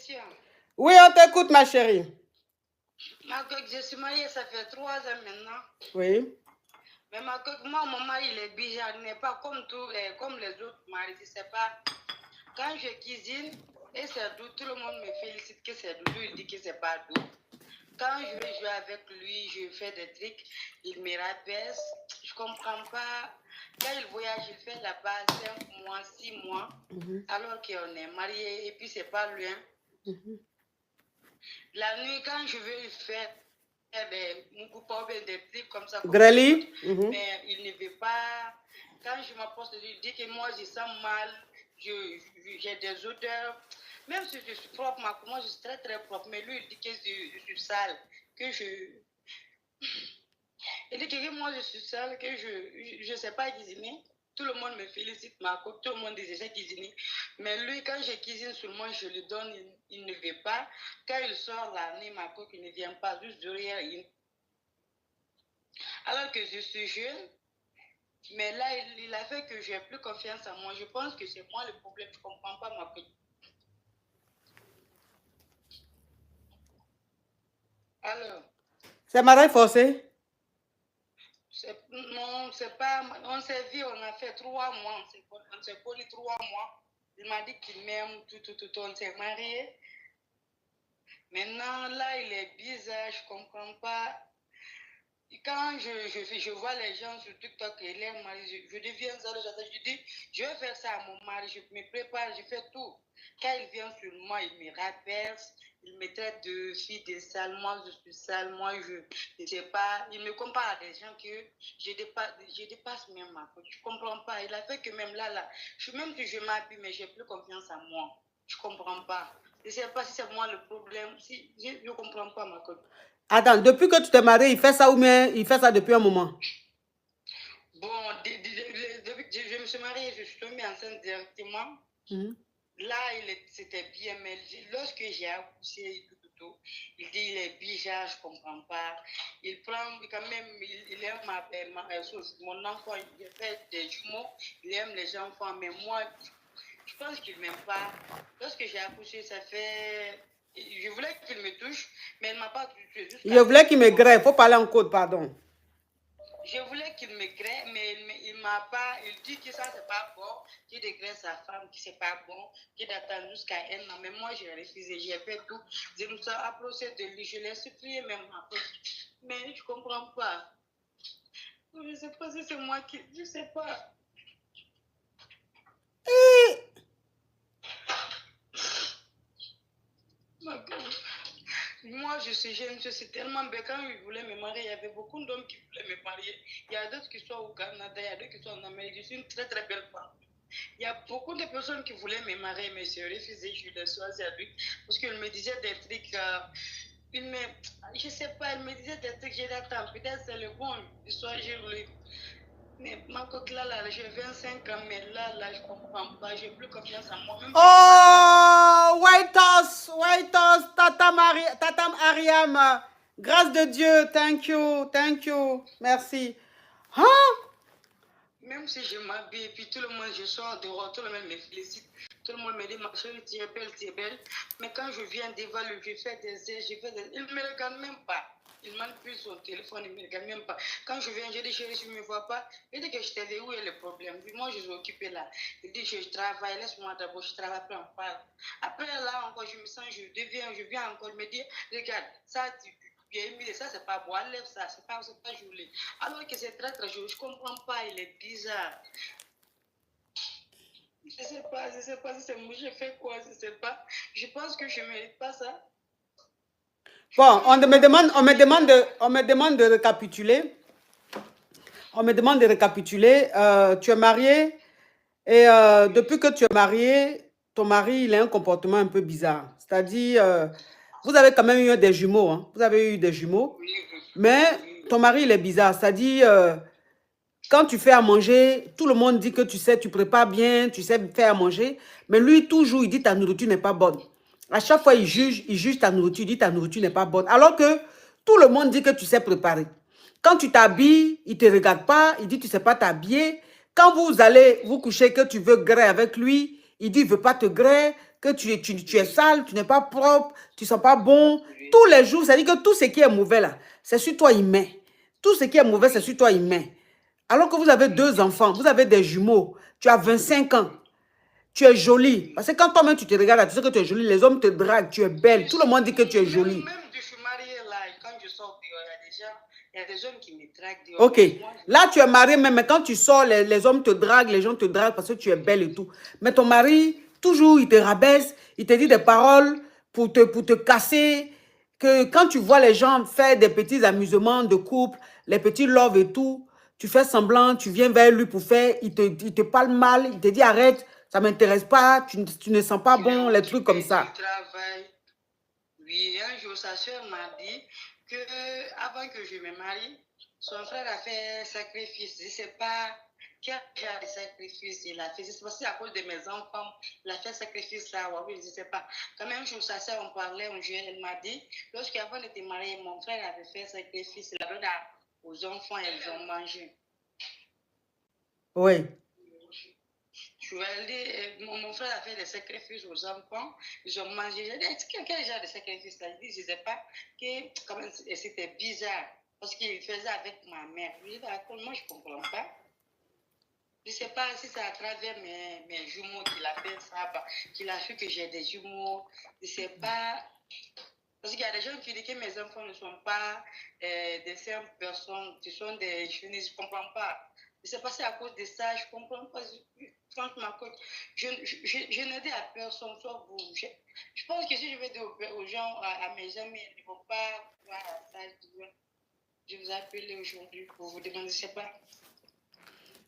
question. Oui, on t'écoute, ma chérie. Ma coque, je suis mariée, ça fait 3 ans maintenant. Oui. Mais ma coque, moi, mon mari, il est bizarre. Il n'est pas comme les autres maris. Je sais pas. Quand je cuisine, et c'est doux, tout le monde me félicite que c'est doux. Il dit que c'est pas doux. Quand je vais jouer avec lui, je fais des trucs, il me rabaisse. Je comprends pas. Quand il voyage, il fait là-bas 5 mois, 6 mois, alors qu'on est mariés et puis c'est pas loin. La nuit, quand je veux faire des trucs comme ça, Greli. mais il ne veut pas. Quand je m'approche de lui, il dit que moi je sens mal, j'ai des odeurs. Même si je suis propre, moi je suis très très propre, mais lui il dit que je suis sale, que je. Il dit que moi je suis sale, que je ne sais pas cuisiner. Tout le monde me félicite, ma coque, tout le monde dit que je sais cuisiner. Mais lui, quand je cuisine seulement, je lui donne, il ne veut pas. Quand il sort la nuit, ma coque, il ne vient pas, juste derrière. Alors que je suis jeune, mais là, il a fait que j'ai plus confiance en moi. Je pense que c'est moi le problème, je ne comprends pas ma coque. Alors. C'est mariage forcé? Non, c'est pas. On s'est vu, on a fait 3 mois. On s'est collé 3 mois. Il m'a dit qu'il m'aime, tout. On s'est mariés. Maintenant, là, il est bizarre, je ne comprends pas. Quand je vois les gens sur TikTok et les maris, je deviens ça, je dis, je vais faire ça à mon mari, je me prépare, je fais tout. Quand il vient sur moi, il me rabaisse, il me traite de fille de sale, moi je suis sale, moi je ne sais pas. Il me compare à des gens que je dépasse même ma faute. Je ne comprends pas. Il a fait que même là, même si je m'habille, mais je n'ai plus confiance en moi. Je ne comprends pas. Je ne sais pas si c'est moi le problème. Si, je ne comprends pas ma faute. Attends, depuis que tu t'es marié, il fait ça ou bien il fait ça depuis un moment? Bon, depuis que je me suis mariée, je suis tombée enceinte directement. Là, c'était bien, mais lorsque j'ai accouché, il dit il est bizarre, je ne comprends pas. Il prend quand même, il aime mon enfant, il fait des jumeaux, il aime les enfants, mais moi, je pense qu'il ne m'aime pas. Lorsque j'ai accouché, ça fait. Je voulais qu'il me touche, mais il ne m'a pas touché. Je voulais qu'il me greffe, il faut parler en code, pardon. Je voulais qu'il me greffe, mais il ne m'a pas. Il dit que ça, c'est pas bon, qu'il dégraisse sa femme, que c'est pas bon, qu'il attend jusqu'à un an. Mais moi, j'ai refusé, j'ai fait tout. Je me suis approchée de lui, je l'ai supplié même. Mais je ne comprends pas. Je ne sais pas si c'est moi qui. Je ne sais pas. Moi, je suis jeune, je suis tellement belle. Quand il voulait me marier, il y avait beaucoup d'hommes qui voulaient me marier. Il y a d'autres qui sont au Canada, il y a d'autres qui sont en Amérique. Je suis une très très belle femme. Il y a beaucoup de personnes qui voulaient me marier, mais j'ai refusé, je l'ai choisi à lui. Parce qu'il me disait des trucs, je ne sais pas, il me disait des trucs, j'ai dit, attends, peut-être c'est le bon, il soit lui. Mais ma coque là, j'ai 25 ans, mais là, je ne comprends pas, j'ai plus confiance en moi. Même White House, Tatam Ariam, grâce de Dieu, thank you, merci. Hein? Même si je m'habille, et puis tout le monde, je sors dehors, tout le monde me félicite. Tout le monde me dit, ma chérie, tu es belle. Mais quand je viens devant lui, je fais des airs, il ne me regarde même pas. Il manipule son téléphone, il ne me regarde même pas. Quand je viens, je dis, chérie, tu ne me vois pas. Il dit que je t'ai dit, où est le problème? Puis moi, je suis occupée là. Il dit, je travaille, laisse-moi d'abord, je travaille, après on parle. Après là, encore, je me sens, je viens encore me dire, regarde, ça, ça, c'est pas bon, enlève ça, c'est pas joli. Alors que c'est très très joli, je comprends pas, il est bizarre. Je sais pas si c'est moi, je fais quoi, je sais pas. Je pense que je mérite pas ça. Bon, on me demande de récapituler. On me demande de récapituler. Tu es marié et depuis que tu es marié, ton mari, il a un comportement un peu bizarre. C'est-à-dire, vous avez quand même eu des jumeaux. Hein? Vous avez eu des jumeaux. Mais ton mari, il est bizarre. C'est-à-dire, quand tu fais à manger, tout le monde dit que tu sais, tu prépares bien, tu sais faire à manger. Mais lui, toujours, il dit ta nourriture n'est pas bonne. À chaque fois, il juge ta nourriture, il dit ta nourriture n'est pas bonne. Alors que tout le monde dit que tu sais préparer. Quand tu t'habilles, il ne te regarde pas, il dit tu ne sais pas t'habiller. Quand vous allez vous coucher, que tu veux gré avec lui, il dit il ne veut pas te gré. que tu es sale, tu n'es pas propre, tu ne sens pas bon. Tous les jours, ça dit que tout ce qui est mauvais là, c'est sur toi il met. Tout ce qui est mauvais, c'est sur toi il met. Alors que vous avez 2 enfants, vous avez des jumeaux, tu as 25 ans, tu es jolie. Parce que quand toi-même tu te regardes, tu sais que tu es jolie, les hommes te draguent, tu es belle. Tout le monde dit que tu es jolie. Même je suis mariée là, quand je sors, il y a des hommes qui me draguent. Ok, là tu es mariée, mais quand tu sors, les hommes te draguent, les gens te draguent parce que tu es belle et tout. Mais ton mari, toujours, il te rabaisse, il te dit des paroles pour te casser. Que quand tu vois les gens faire des petits amusements de couple, les petits love et tout, tu fais semblant, tu viens vers lui pour faire, il te parle mal, il te dit arrête, ça ne m'intéresse pas, tu ne sens pas bon, les trucs comme ça. Oui, un jour, sa soeur m'a dit que avant que je me marie, son frère a fait sacrifice. Je ne sais pas quel genre de sacrifice il a fait. Je sais pas si à cause de mes enfants, il a fait sacrifice là. Oui, je ne sais pas. Quand même, jour, sa soeur, on parlait un jour, elle m'a dit, lorsqu'avant d'être marié, mon frère avait fait sacrifice. Il a donné aux enfants, ils ont mangé. Oui. Je vais dire, mon frère a fait des sacrifices aux enfants, ils ont mangé. J'ai dit, quel genre de sacrifice là? Il dit, je ne sais pas, que c'était bizarre, parce qu'il faisait avec ma mère. Je dis, d'accord, moi je ne comprends pas. Je ne sais pas si c'est à travers mes jumeaux qu'il a fait ça, qu'il a su que j'ai des jumeaux. Je ne sais pas. Parce qu'il y a des gens qui disent que mes enfants ne sont pas des simples personnes, ce sont des jeunes, je ne comprends pas. Je ne sais pas si c'est à cause de ça, je ne comprends pas. Franchement, je ne dis à personne, sauf vous. Je pense que si je vais dire aux gens, à mes amis, ils ne vont pas voir ça. Je vous appelle aujourd'hui pour vous demander, je ne sais pas.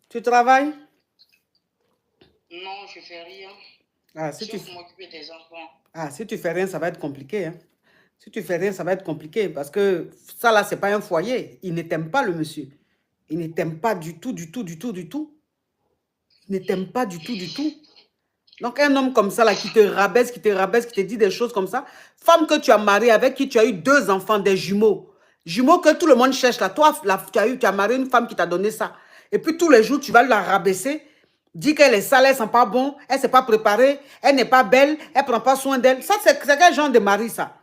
Tu travailles? Non, je ne fais rien. Ah, si sauf m'occuper des enfants. Ah, si tu fais rien, ça va être compliqué. Hein? Si tu fais rien, ça va être compliqué parce que ça là, c'est pas un foyer. Il ne t'aime pas, le monsieur. Il ne t'aime pas du tout, du tout, du tout, du tout. Il ne t'aime pas du tout, du tout. Donc, un homme comme ça, là, qui te rabaisse, qui te dit des choses comme ça. Femme que tu as mariée, avec qui tu as eu 2 enfants, des jumeaux. Jumeaux que tout le monde cherche là. Toi, tu as marié une femme qui t'a donné ça. Et puis, tous les jours, tu vas la rabaisser. Dis qu'elle est sale, elle ne sent pas bon, elle ne s'est pas préparée, elle n'est pas belle, elle ne prend pas soin d'elle. Ça, c'est quel genre de mari, ça?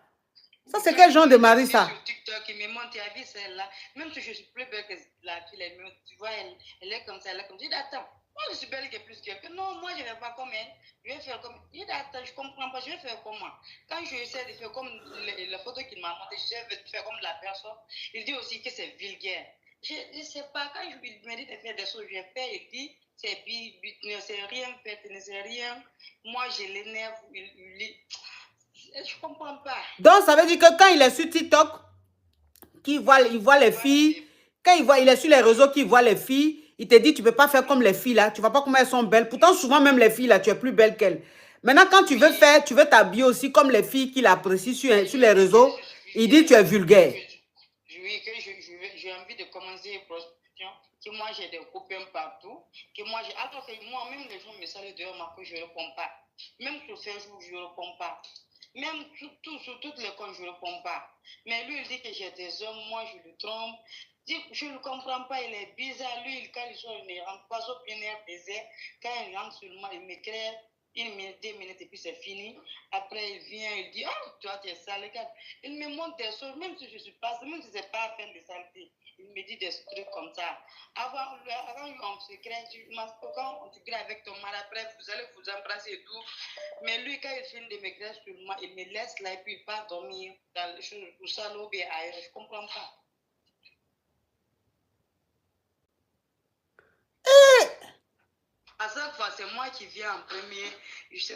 Ça, c'est quel genre de mari, ça? Sur TikTok, il me montre, tu as vu celle-là. Même si je suis plus belle que la fille, tu vois, elle est comme ça, elle est comme ça. Je dis, attends, moi je suis belle que plus qu'elle. Non, moi je ne vais pas comme elle. Je vais faire comme. Je dis, attends, je ne comprends pas, je vais faire comment? Quand je essaie de faire comme la photo qu'il m'a montrée, je vais faire comme la personne. Il dit aussi que c'est vulgaire. Je ne sais pas, quand il me dit de faire des choses, je fais, il dit, c'est ne sais rien faire, tu ne sais rien. Moi, je l'énerve, je ne comprends pas. Donc, ça veut dire que quand il est sur TikTok, il voit les filles, quand il est sur les réseaux, qu'il voit les filles, il te dit, tu ne peux pas faire comme les filles là, tu ne vois pas comment elles sont belles. Pourtant, souvent, même les filles là, tu es plus belle qu'elles. Maintenant, quand tu veux faire, tu veux t'habiller aussi comme les filles qu'il apprécie sur les réseaux, il dit, tu es vulgaire. Oui, que j'ai envie de commencer une prostitution, que moi j'ai des copains partout, que moi j'ai. Alors que moi-même, les gens me saluent dehors, que je ne réponds pas. Même sur Facebook, je ne réponds pas. Même sur toutes les comptes, je ne réponds pas. Mais lui, il dit que j'ai des hommes, moi je le trompe. Je ne comprends pas, il est bizarre. Lui, quand il sort, il ne rentre pas, sauf une heure désert. Quand il rentre seulement, il m'éclaire 1 minute, 2 minutes et puis c'est fini. Après, il vient, il dit, oh, toi, tu es sale. Regarde. Il me montre des choses, même si je suis pas, même si ce n'est pas à peine de saleté. Il me dit des trucs comme ça. Avant on se crée, quand on se crée avec ton mari, après, vous allez vous embrasser et tout. Mais lui, quand il finit de me créer sur moi, il me laisse là et puis il part dormir dans les choses, au salon ou bien ailleurs. Je ne comprends pas. À chaque fois, c'est moi qui viens en premier.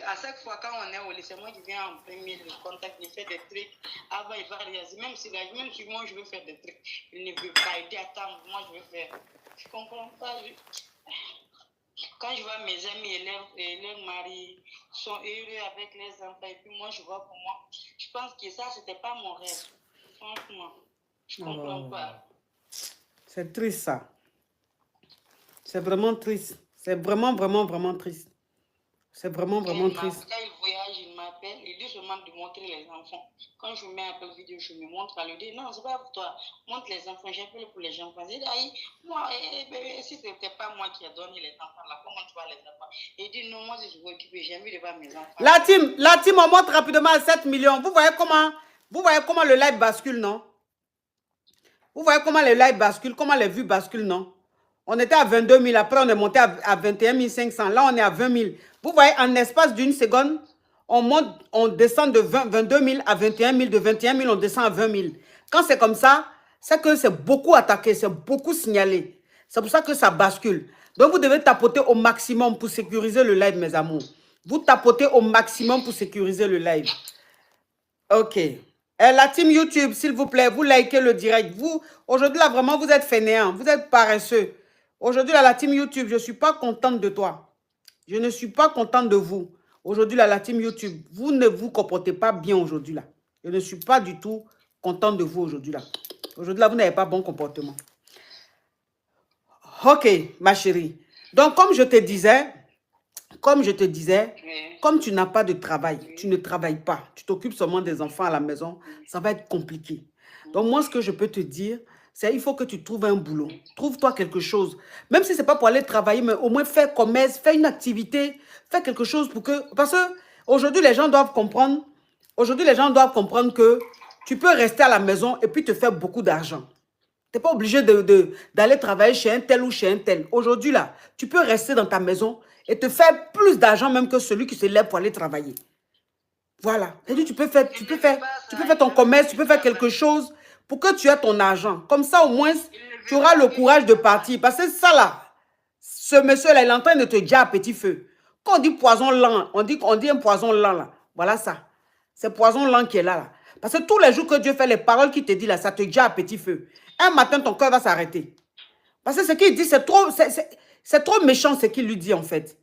À chaque fois, quand on est au lycée, c'est moi qui viens en premier. Le contact, il fait des trucs. Avant, il va réagir. Même si moi, je veux faire des trucs, il ne veut pas. Il dit, attends, moi, je veux faire. Je ne comprends pas. Quand je vois mes amis et leurs maris sont heureux avec les enfants, et puis moi, je vois pour moi. Je pense que ça, ce n'était pas mon rêve. Franchement, je ne comprends pas. C'est triste, ça. C'est vraiment triste. C'est vraiment, vraiment, vraiment triste. C'est vraiment, vraiment triste. Quand il voyage, il m'appelle. Il dit seulement demande de montrer les enfants. Quand je mets un peu de vidéo, je me montre à lui dire, non, c'est pas pour toi. Montre les enfants, j'ai appelé pour les enfants. Il dit, aïe, moi, si ce n'était pas moi qui ai donné les enfants là, comment tu vois les enfants? Il dit, non, moi, je vais occuper, j'ai envie de voir mes enfants. La team, on monte rapidement à 7 millions. Vous voyez comment le live bascule, non? Vous voyez comment les lives basculent, comment les vues basculent, non? On était à 22 000, après on est monté à 21 500. Là, on est à 20 000. Vous voyez, en espace d'une seconde, on monte, on descend de 22 000 à 21 000, de 21 000, on descend à 20 000. Quand c'est comme ça, c'est que c'est beaucoup attaqué, c'est beaucoup signalé. C'est pour ça que ça bascule. Donc, vous devez tapoter au maximum pour sécuriser le live, mes amours. Vous tapotez au maximum pour sécuriser le live. Ok. La team YouTube, s'il vous plaît, vous likez le direct. Vous, aujourd'hui, là, vraiment, vous êtes fainéants. Vous êtes paresseux. Aujourd'hui, là, la team YouTube, je ne suis pas contente de toi. Je ne suis pas contente de vous. Aujourd'hui, là, la team YouTube, vous ne vous comportez pas bien aujourd'hui, là. Je ne suis pas du tout contente de vous aujourd'hui, là. Aujourd'hui, là, vous n'avez pas bon comportement. Ok, ma chérie. Donc, comme je te disais, comme tu n'as pas de travail, tu ne travailles pas, tu t'occupes seulement des enfants à la maison, ça va être compliqué. Donc, moi, ce que je peux te dire, c'est il faut que tu trouves un boulot. Trouve-toi quelque chose. Même si ce n'est pas pour aller travailler, mais au moins fais commerce, fais une activité, fais quelque chose pour que... Parce qu'aujourd'hui, les gens doivent comprendre, que tu peux rester à la maison et puis te faire beaucoup d'argent. Tu n'es pas obligé d'aller travailler chez un tel ou chez un tel. Aujourd'hui, là, tu peux rester dans ta maison et te faire plus d'argent même que celui qui se lève pour aller travailler. Voilà. C'est-à-dire, tu peux faire ton commerce, tu peux faire quelque chose pour que tu aies ton argent. Comme ça, au moins, tu auras le courage de partir. Parce que ça, là, ce monsieur-là, il est en train de te dire à petit feu. Quand on dit poison lent, on dit un poison lent, là. Voilà ça. C'est poison lent qui est là, là. Parce que tous les jours que Dieu fait les paroles qu'il te dit, là, ça te dit à petit feu. Un matin, ton cœur va s'arrêter. Parce que ce qu'il dit, c'est trop méchant ce qu'il lui dit, en fait.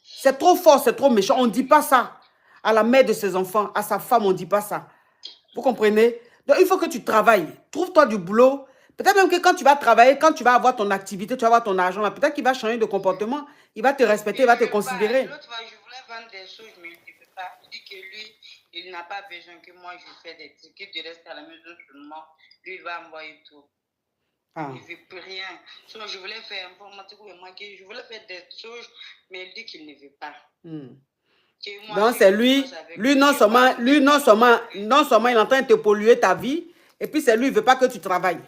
C'est trop fort, c'est trop méchant. On ne dit pas ça à la mère de ses enfants, à sa femme, on ne dit pas ça. Vous comprenez? Donc, il faut que tu travailles. Trouve-toi du boulot. Peut-être même que quand tu vas travailler, quand tu vas avoir ton activité, tu vas avoir ton argent, peut-être qu'il va changer de comportement. Il va te respecter, il va te considérer. L'autre fois, je voulais vendre des choses, mais il ne peut pas. Il dit que lui, il n'a pas besoin que moi, je fais des tickets de rester à la maison seulement. Lui, il va envoyer tout. Ah. Il ne veut plus rien. Sinon, je voulais faire informatique ou je voulais faire des choses, mais il dit qu'il ne veut pas. Donc, c'est lui non seulement il est en train de te polluer ta vie, et puis c'est lui, il ne veut pas que tu travailles.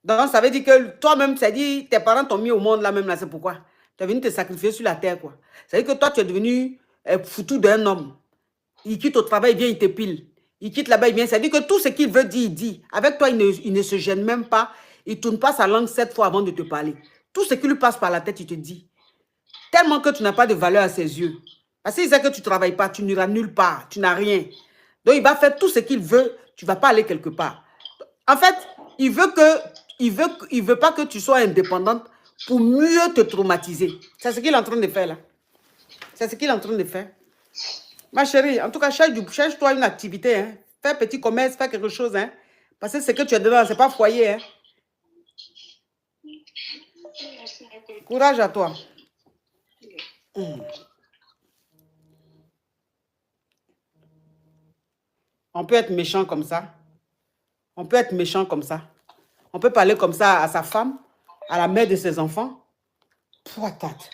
Donc, ça veut dire que toi-même, ça dit, tes parents t'ont mis au monde là même, là, c'est pourquoi. Tu es venu te sacrifier sur la terre, quoi. Ça veut dire que toi, tu es devenu foutu d'un homme. Il quitte au travail, il vient, il te pile. Il quitte là-bas, il vient. Ça veut dire que tout ce qu'il veut dire, il dit. Avec toi, il ne se gêne même pas. Il ne tourne pas sa langue 7 fois avant de te parler. Tout ce qui lui passe par la tête, il te dit. Tellement que tu n'as pas de valeur à ses yeux. Parce qu'il sait que tu ne travailles pas, tu n'iras nulle part, tu n'as rien. Donc, il va faire tout ce qu'il veut, tu ne vas pas aller quelque part. En fait, il veut pas que tu sois indépendante pour mieux te traumatiser. C'est ce qu'il est en train de faire là. C'est ce qu'il est en train de faire. Ma chérie, en tout cas, cherche-toi une activité. Hein. Fais un petit commerce, fais quelque chose. Hein. Parce que ce que tu es dedans, ce n'est pas foyer. Hein. Courage à toi. On peut être méchant comme ça. On peut être méchant comme ça. On peut parler comme ça à sa femme, à la mère de ses enfants. Patate.